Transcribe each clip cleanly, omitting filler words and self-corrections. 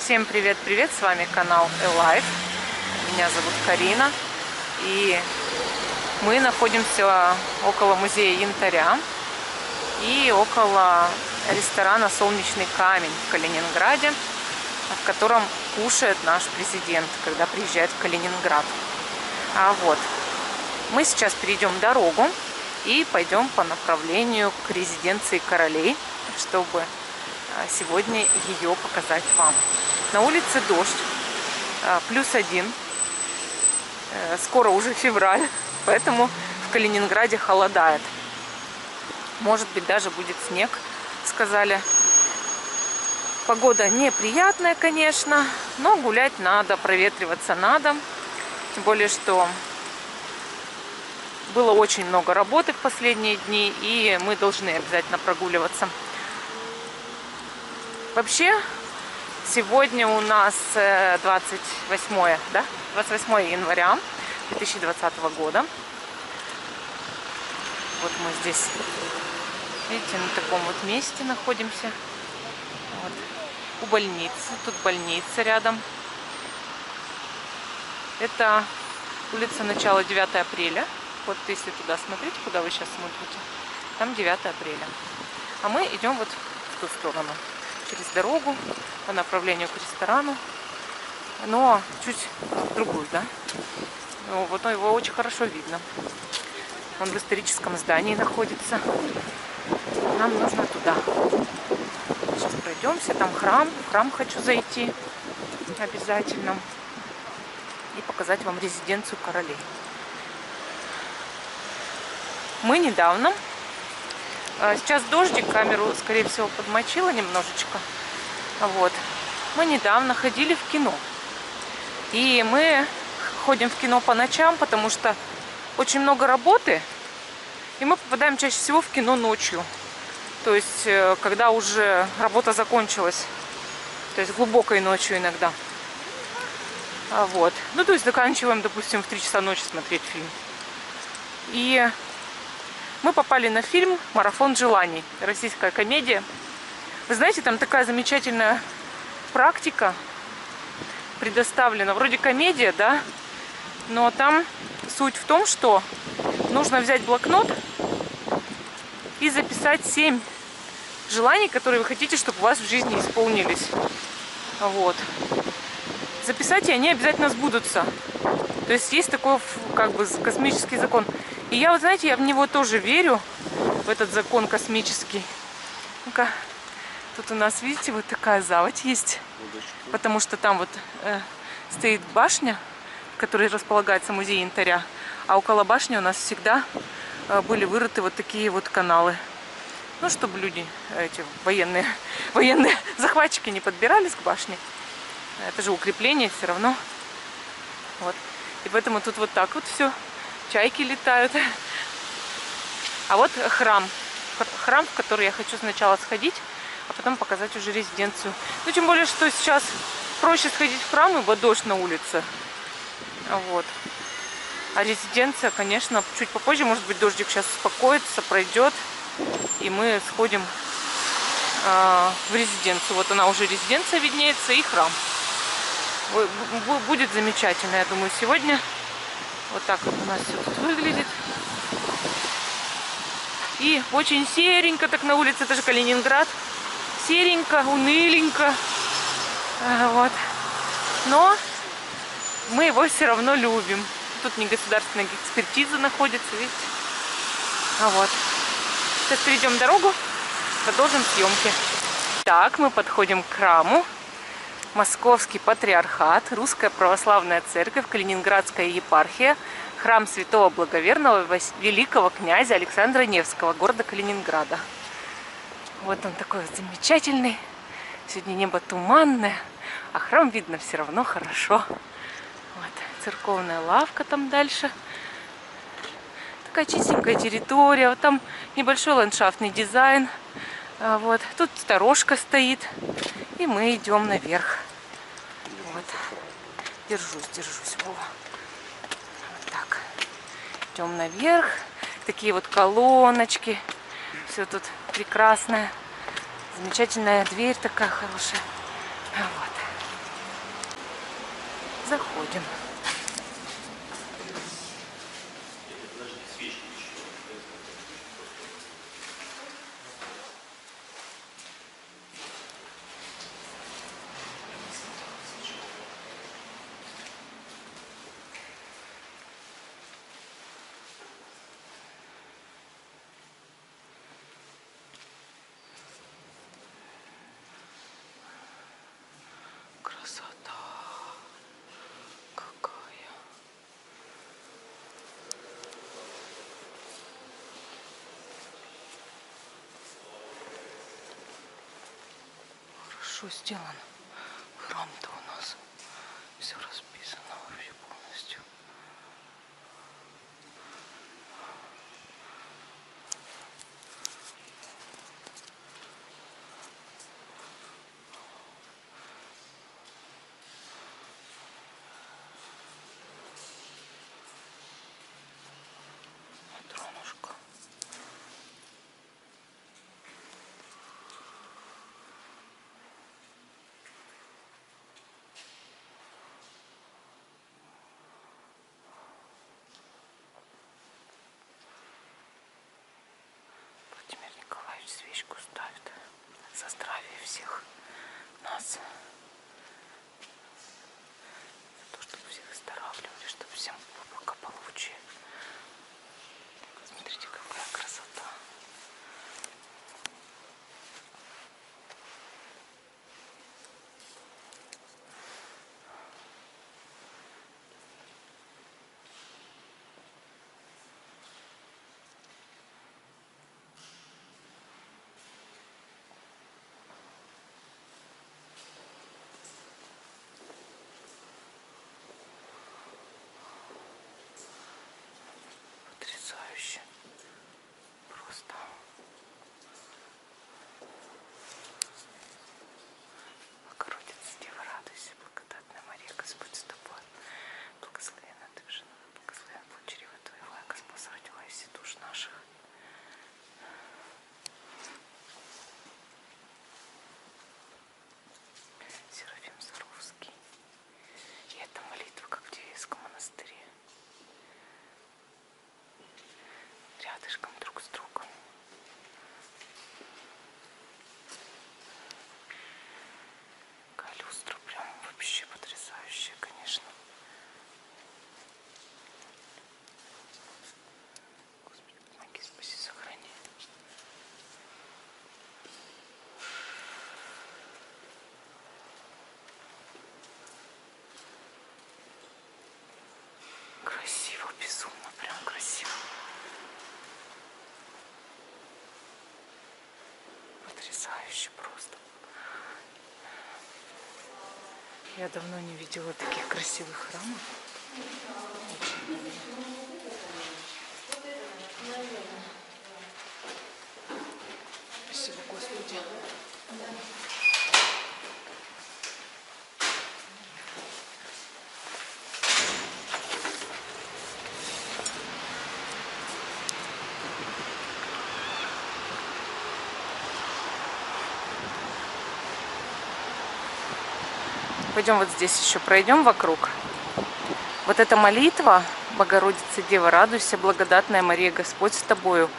Всем привет-привет, с вами канал Элайф. Меня зовут Карина. И мы находимся около музея янтаря и около ресторана «Солнечный камень» в Калининграде, в котором кушает наш президент, когда приезжает в Калининград. Мы сейчас перейдем дорогу и пойдем по направлению к резиденции королей, чтобы сегодня ее показать вам. На улице дождь, +1, скоро уже февраль, поэтому в Калининграде холодает. Может быть, даже будет снег, сказали. Погода неприятная, конечно, но гулять надо, проветриваться надо. Тем более, что было очень много работы в последние дни, и мы должны обязательно прогуливаться. Вообще, сегодня у нас 28 января 2020 года. Вот мы здесь, видите, на таком вот месте находимся. Вот. У больницы. Тут больница рядом. Это улица начала 9 апреля. Вот если туда смотреть, куда вы сейчас смотрите, там 9 апреля. А мы идем вот в ту сторону, через дорогу, по направлению к ресторану. Но чуть в другую, да? Вот его очень хорошо видно. Он в историческом здании находится. Нам нужно туда. Сейчас пройдемся. Там храм. В храм хочу зайти обязательно. И показать вам резиденцию королей. Мы недавно... Сейчас дождик, камеру, скорее всего, подмочила немножечко. Вот. Мы недавно ходили в кино. И мы ходим в кино по ночам, потому что очень много работы. И мы попадаем чаще всего в кино ночью. То есть, когда уже работа закончилась. То есть, глубокой ночью иногда. Вот. Ну, то есть, заканчиваем, допустим, в 3 часа ночи смотреть фильм. И мы попали на фильм «Марафон желаний». Российская комедия. Вы знаете, там такая замечательная практика предоставлена. Вроде комедия, да? Но там суть в том, что нужно взять блокнот и записать 7 желаний, которые вы хотите, чтобы у вас в жизни исполнились. Вот. Записать, и они обязательно сбудутся. То есть есть такой, как бы, космический закон. И я, вот знаете, я в него тоже верю, в этот закон космический. Ну-ка, тут у нас, видите, вот такая заводь есть. Потому что там вот стоит башня, в которой располагается музей янтаря. А около башни у нас всегда были вырыты вот такие вот каналы. Ну, чтобы люди, эти военные захватчики не подбирались к башне. Это же укрепление все равно. Вот. И поэтому тут вот так вот все. Чайки летают. А вот храм. Храм, в который я хочу сначала сходить, а потом показать уже резиденцию. Ну, тем более, что сейчас проще сходить в храм, ибо дождь на улице. Вот. А резиденция, конечно, чуть попозже, может быть, дождик сейчас успокоится, пройдет. И мы сходим в резиденцию. Вот она уже, резиденция виднеется, и храм. Будет замечательно, я думаю, сегодня. Вот так вот у нас все тут выглядит. И очень серенько так на улице, это же Калининград. Серенько, уныленько. Вот. Но мы его все равно любим. Тут негосударственная экспертиза находится, видите? Вот. Сейчас перейдем дорогу, продолжим съемки. Так, мы подходим к храму. Московский патриархат, Русская православная церковь, Калининградская епархия, храм святого благоверного великого князя Александра Невского, города Калининграда. Вот он такой вот замечательный. Сегодня небо туманное, а храм видно все равно хорошо. Вот, церковная лавка там дальше. Такая чистенькая территория. Вот там небольшой ландшафтный дизайн. Вот, тут сторожка стоит. И мы идем наверх. Вот. Держусь. Во. Вот так. Идем наверх. Такие вот колоночки. Все тут прекрасное. Замечательная дверь такая хорошая. Вот. Заходим. Красота какая. Хорошо сделан. Храм-то у нас все расписано вообще полностью. Матронушка. Владимир Николаевич свечку ставит за здравие всех нас. За то, чтобы всех оздоравливали, чтобы всем было благополучие. Смотрите, какая красота. Потрясающе. Просто. Богородица, Дева, радуйся, благодатная Мария, Господь с тобой. Благословенна ты в женах, благословен плод чрева твоего, и Господь родила из душ наших. Серафим Саровский. И это молитва, как в Дивеевском монастыре. Рядышком друг с другом. Какая люстра, прям вообще потрясающая, конечно. Господи, помоги, спаси, сохрани. Красиво, безумно, прям красиво. Потрясающе просто. Я давно не видела таких красивых храмов. Спасибо, Господи. Пойдем вот здесь еще пройдем вокруг. Вот эта молитва: Богородица, Дева, радуйся, благодатная Мария, Господь с тобою.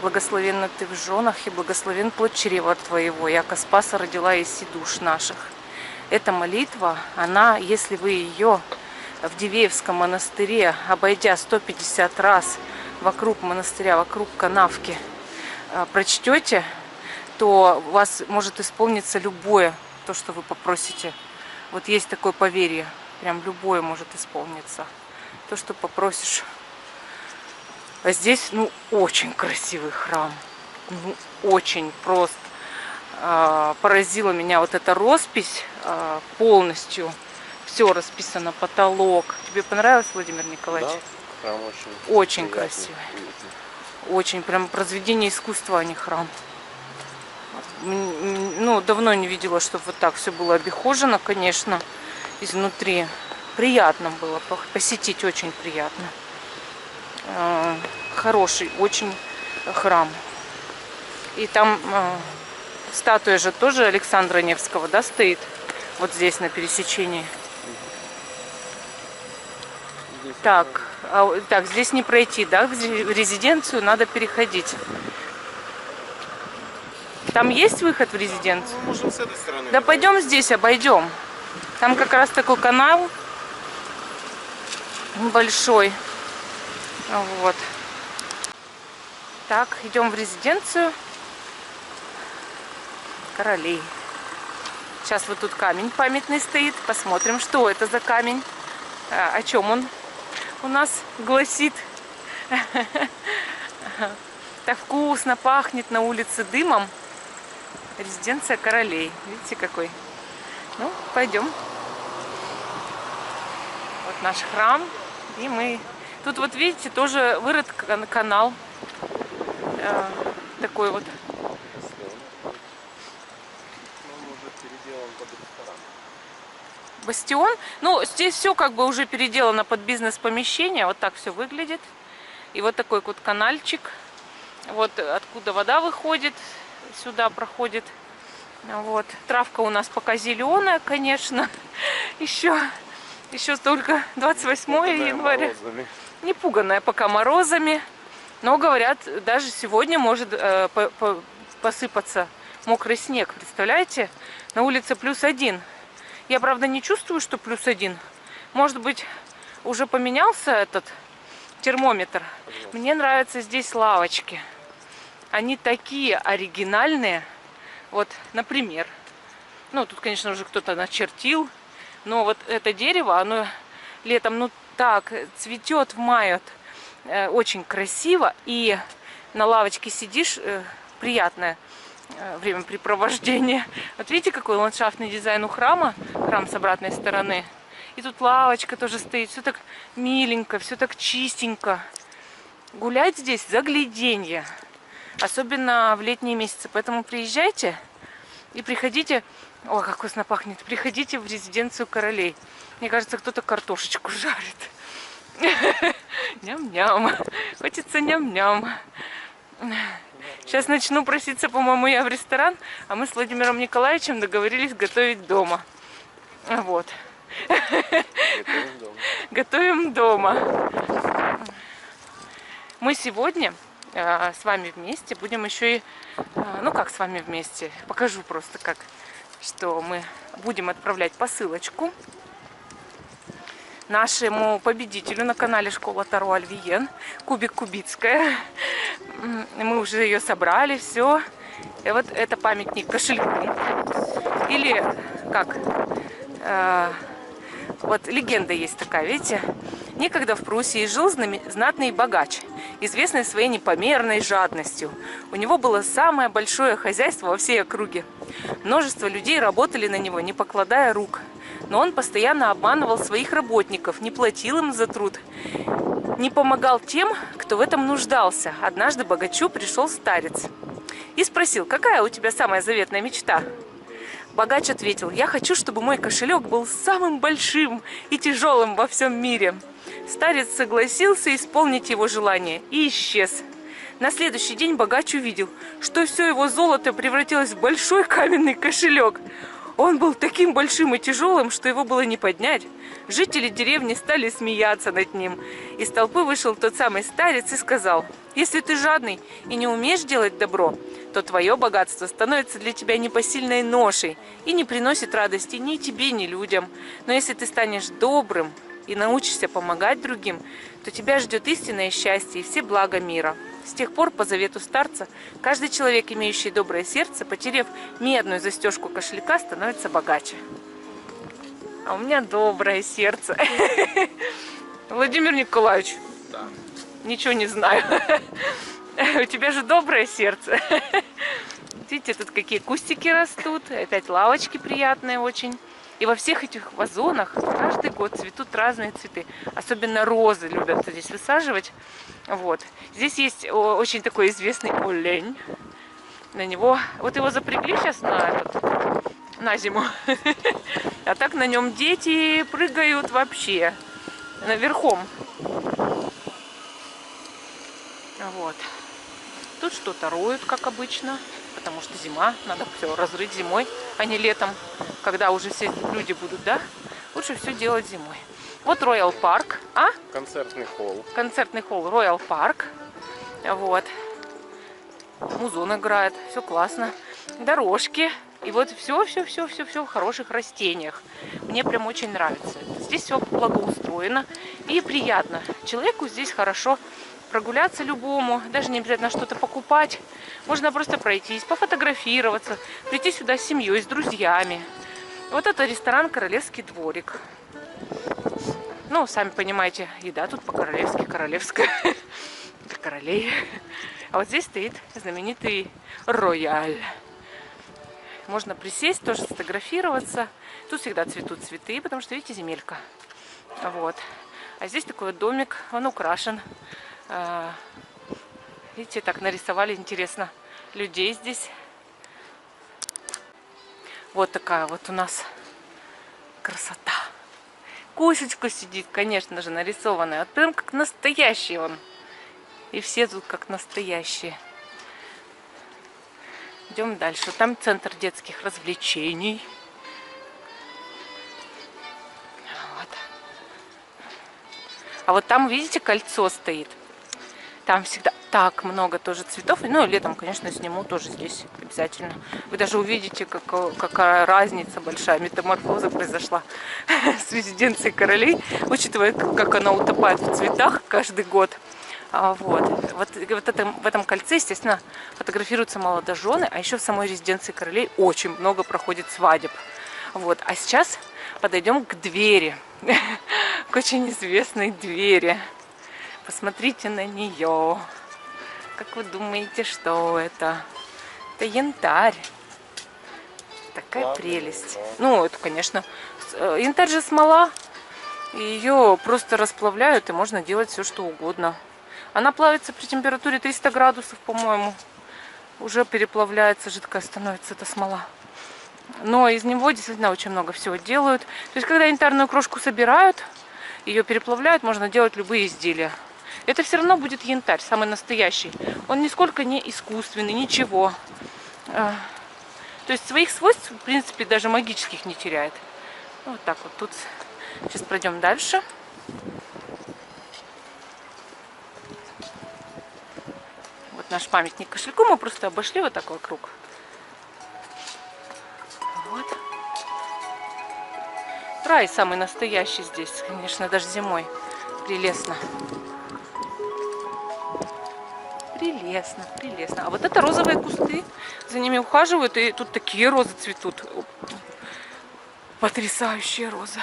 Благословенна ты в женах, и благословен плод чрева твоего, яко Спаса родила иси душ наших. Эта молитва, она, если вы ее в Дивеевском монастыре, обойдя 150 раз вокруг монастыря, вокруг канавки, прочтете, то у вас может исполниться любое, то, что вы попросите. Вот есть такое поверье, прям любое может исполниться. То, что попросишь. А здесь, ну, очень красивый храм. Ну, очень просто. Поразила меня вот эта роспись полностью. Все расписано, потолок. Тебе понравилось, Владимир Николаевич? Да, храм очень красивый. Очень, прям произведение искусства, а не храм. Ну, давно не видела, чтобы вот так все было обихожено, конечно, изнутри. Приятно было посетить, очень приятно. Хороший очень храм. И там статуя же тоже Александра Невского, да, стоит? Вот здесь на пересечении. Так, так, здесь не пройти, да? В резиденцию надо переходить. Там есть выход в резиденцию? Мы можем с этой стороны. Да пойдем здесь, обойдем. Там как раз такой канал большой. Вот. Так, идем в резиденцию королей. Сейчас вот тут камень памятный стоит. Посмотрим, что это за камень. О чем он у нас гласит. Так вкусно пахнет на улице дымом. Резиденция королей. Видите, какой? Ну, пойдем. Вот наш храм. И мы... Тут вот, видите, тоже вырыт канал. Такой вот. Бастион. Ну, здесь все как бы уже переделано под бизнес-помещение. Вот так все выглядит. И вот такой вот канальчик. Вот откуда вода выходит. Сюда проходит. Вот. Травка у нас пока зеленая, конечно. Еще только 28 января. Морозами. Не пуганная пока морозами. Но, говорят, даже сегодня может посыпаться мокрый снег. Представляете? На улице +1. Я, правда, не чувствую, что +1. Может быть, уже поменялся этот термометр. Мне нравятся здесь лавочки. Они такие оригинальные. Вот, например. Ну, тут, конечно, уже кто-то начертил. Но вот это дерево, оно летом, ну, так цветет в мае. Очень красиво. И на лавочке сидишь, приятное времяпрепровождение. Вот видите, какой ландшафтный дизайн у храма. Храм с обратной стороны. И тут лавочка тоже стоит. Все так миленько, все так чистенько. Гулять здесь загляденье. Особенно в летние месяцы. Поэтому приезжайте и приходите. Ой, как вкусно пахнет. Приходите в резиденцию королей. Мне кажется, кто-то картошечку жарит. Ням-ням. Хочется ням-ням. Сейчас начну проситься, по-моему, я в ресторан, а мы с Владимиром Николаевичем договорились готовить дома. Вот. Готовим дома. Готовим дома. Мы сегодня с вами вместе будем еще и... Ну, как с вами вместе? Покажу просто, как, что мы будем отправлять посылочку нашему победителю на канале Школа Таро Альвиен. Кубик Кубицкая. Мы уже ее собрали, все. И вот это памятник кошельку. Или как? Вот легенда есть такая, видите? Некогда в Пруссии жил знатный богач, известный своей непомерной жадностью. У него было самое большое хозяйство во всей округе. Множество людей работали на него, не покладая рук. Но он постоянно обманывал своих работников, не платил им за труд, не помогал тем, кто в этом нуждался. Однажды богачу пришел старец и спросил: какая у тебя самая заветная мечта? Богач ответил: я хочу, чтобы мой кошелек был самым большим и тяжелым во всем мире. Старец согласился исполнить его желание и исчез. На следующий день богач увидел, что все его золото превратилось в большой каменный кошелек. Он был таким большим и тяжелым, что его было не поднять. Жители деревни стали смеяться над ним. Из толпы вышел тот самый старец и сказал: если ты жадный и не умеешь делать добро, то твое богатство становится для тебя непосильной ношей и не приносит радости ни тебе, ни людям. Но если ты станешь добрым и научишься помогать другим, то тебя ждет истинное счастье и все блага мира. С тех пор, по завету старца, каждый человек, имеющий доброе сердце, потеряв медную застежку кошелька, становится богаче. А у меня доброе сердце. Владимир Николаевич, Да. ничего не знаю. У тебя же доброе сердце. Видите, тут какие кустики растут. Опять лавочки приятные очень. И во всех этих вазонах каждый год цветут разные цветы. Особенно розы любят здесь высаживать. Вот. Здесь есть очень такой известный олень. На него... Вот его запрягли сейчас на зиму. А так на нем дети прыгают вообще. Наверхом. Вот. Тут что-то роют, как обычно. Потому что зима, надо все разрыть зимой, а не летом, когда уже все люди будут, да? Лучше все делать зимой. Вот Royal Park. А? Концертный холл. Концертный холл Royal Park. Вот. Музон играет. Все классно. Дорожки. И вот все в хороших растениях. Мне прям очень нравится. Здесь все благоустроено и приятно. Человеку здесь хорошо прогуляться любому. Даже не обязательно что-то покупать. Можно просто пройтись, пофотографироваться, прийти сюда с семьей, с друзьями. Вот это ресторан «Королевский дворик». Ну, сами понимаете, еда тут по-королевски, королевская. Для королей. А вот здесь стоит знаменитый Рояль. Можно присесть, тоже сфотографироваться. Тут всегда цветут цветы, потому что, видите, земелька. Вот. А здесь такой вот домик, он украшен. Видите, так нарисовали, интересно, людей здесь. Вот такая вот у нас красота. Кошечка сидит, конечно же, нарисованная. Вот прям как настоящий он. И все тут как настоящие. Идем дальше. Там центр детских развлечений. Вот. А вот там, видите, кольцо стоит. Там всегда так много тоже цветов. Ну, летом, конечно, сниму тоже здесь обязательно. Вы даже увидите, какая разница большая, метаморфоза произошла с резиденцией королей, учитывая, как она утопает в цветах каждый год. Вот это, в этом кольце, естественно, фотографируются молодожены, а еще в самой резиденции королей очень много проходит свадеб. Вот. А сейчас подойдем к двери, к очень известной двери. Посмотрите на нее. Как вы думаете, что это? Это янтарь. Такая прелесть. Ну, это, конечно, янтарь же смола. Ее просто расплавляют, и можно делать все, что угодно. Она плавится при температуре 300 градусов, по-моему. Уже переплавляется, жидкая становится эта смола. Но из него действительно очень много всего делают. То есть, когда янтарную крошку собирают, ее переплавляют, можно делать любые изделия. Это все равно будет янтарь, самый настоящий. Он нисколько не искусственный, ничего. То есть своих свойств, в принципе, даже магических не теряет. Вот так вот. Тут сейчас пройдем дальше. Вот наш памятник кошельку. Мы просто обошли вот так вокруг. Вот. Рай самый настоящий здесь, конечно, даже зимой. Прелестно. Прелестно, прелестно. А вот это розовые кусты. За ними ухаживают, и тут такие розы цветут. Потрясающая роза.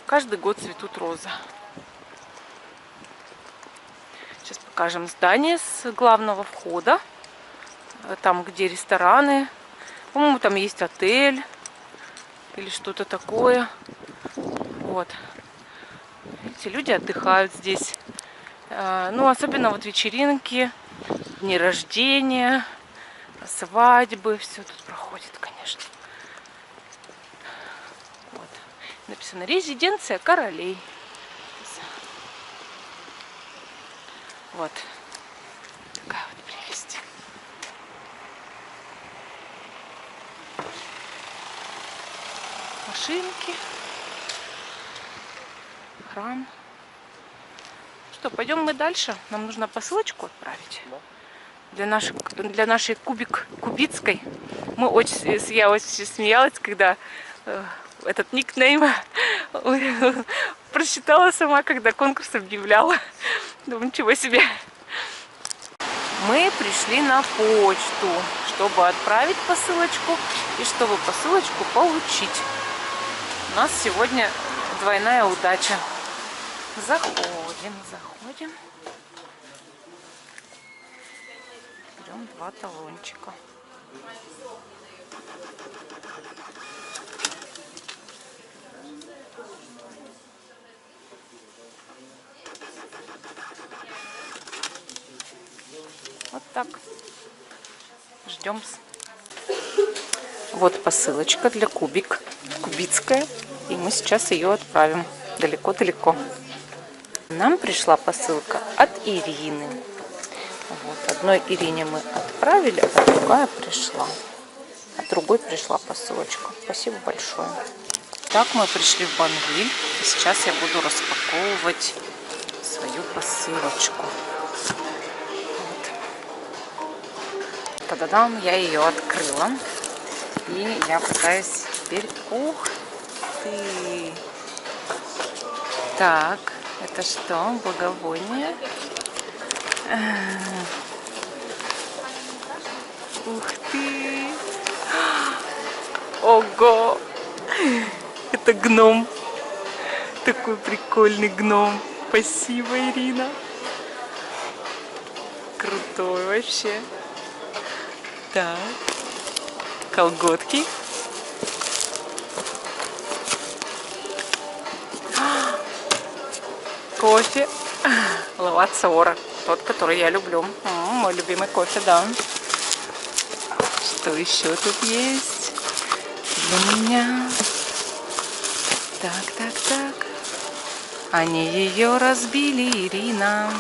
Каждый год цветут розы. Сейчас покажем здание с главного входа. Там, где рестораны. По-моему, там есть отель. Или что-то такое. Вот. Видите, люди отдыхают здесь. Ну, особенно вот вечеринки, дни рождения, свадьбы. Все тут проходит, конечно. Вот. Написано «Резиденция королей». Вот. Такая вот прелесть. Машинки. Храм. Что, пойдем мы дальше? Нам нужно посылочку отправить. Для нашей Кубицкой. Я очень смеялась, когда этот никнейм прочитала сама, когда конкурс объявляла. Думаю, ничего себе. Мы пришли на почту, чтобы отправить посылочку и чтобы посылочку получить. У нас сегодня двойная удача. Заходим. Берем 2 талончика. Вот так. Ждем. Вот посылочка для Кубицкая. И мы сейчас ее отправим далеко-далеко. Нам пришла посылка от Ирины. Вот, одной Ирине мы отправили, а другая пришла. От другой пришла посылочка. Спасибо большое. Итак, мы пришли в Бонвиль. И сейчас я буду распаковывать свою посылочку. Вот. Та-да-дам, я ее открыла. И я пытаюсь теперь... Ух ты! Так, это что? Благовоние? Ух ты! Ого! Это гном. Такой прикольный гном. Спасибо, Ирина. Крутой вообще. Так. Колготки. Кофе. Лавацора. Тот, который я люблю. Мой любимый кофе, да. Что еще тут есть для меня? Так. Они ее разбили, Ирина.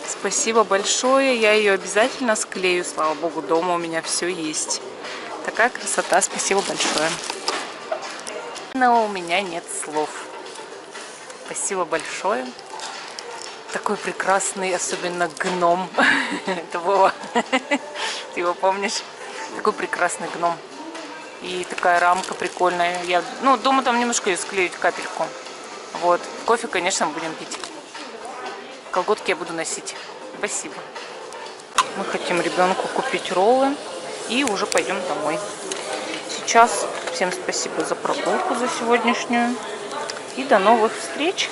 Спасибо большое. Я ее обязательно склею. Слава богу, дома у меня все есть. Такая красота. Спасибо большое. Но у меня нет слов. Спасибо большое. Такой прекрасный, особенно гном. Это Вова. Ты его помнишь? Такой прекрасный гном. И такая рамка прикольная. Я, дома там немножко ее склеить, капельку. Вот. Кофе, конечно, будем пить. Колготки я буду носить. Спасибо. Мы хотим ребенку купить роллы. И уже пойдем домой. Сейчас всем спасибо за прогулку, за сегодняшнюю. И до новых встреч.